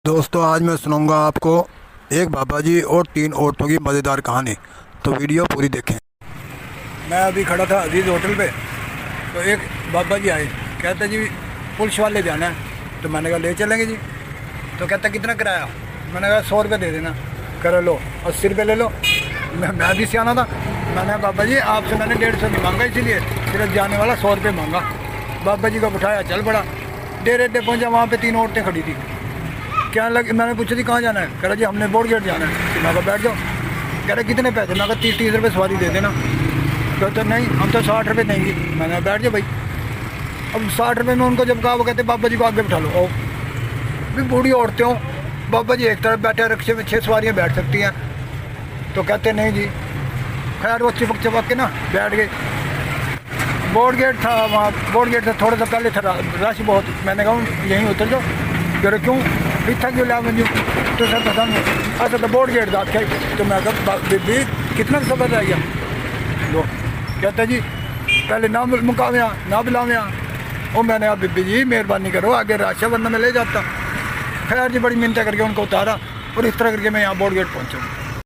दोस्तों आज मैं सुनाऊंगा आपको एक बाबा जी और 3 औरतों की मज़ेदार कहानी। तो वीडियो पूरी देखें। मैं अभी खड़ा था अजीज़ होटल पे, तो एक बाबा जी आए, कहते जी पुलिस वाले जाना है। तो मैंने कहा ले चलेंगे जी। तो कहता कितना किराया? मैंने कहा 100 रुपये दे देना। कह लो 80 रुपये ले लो। मैं भी सियाना था, मैंने कहा बाबा जी आपसे मैंने 150 नहीं मांगा, इसीलिए सिर्फ जाने वाला 100 रुपये मांगा। बाबा जी को बिठाया, चल पड़ा। डेरे अड्डे पहुँचा, वहाँ पर 3 औरतें खड़ी थी। क्या लग मैंने पूछा जी कहाँ जाना है? कह रहा जी हमने बोर्ड गेट जाना है। मैं कहा बैठ जाओ। कह रहे कितने पैसे? मैं कहा 30 रुपये सवारी दे देना। कहते नहीं हम तो 60 रुपये देंगे। मैंने बैठ जाओ भाई। अब 60 रुपये में उनको जब कहा, वो कहते बाबा जी को आगे बिठा लो। और भी बूढ़ी औरतें हो, बाबा जी एक तरफ बैठे, रिक्शे में 6 सवारियाँ बैठ सकती हैं। तो कहते नहीं जी। खैर वो चिपक के ना बैठ गए। बोर्ड गेट था, वहाँ बोर्ड गेट से थोड़ा सा पहले था रश बहुत। मैंने कहा यहीं उतर जाओ। कह रहे क्यों इतना क्यों ला मंजू? तो सर पता नहीं अच्छा तो बोर्ड गेट दाख। तो मैं कहा बीबी कितना सफर रह गया? लो कहता जी पहले ना मुकाव्या ना बुलाव्या। और मैंने कहा बीबी जी मेहरबानी करो, आगे राशा वरना मैं ले जाता। खैर जी बड़ी मिन्नतें करके उनको उतारा और इस तरह करके मैं यहाँ बोर्ड गेट पहुँचा।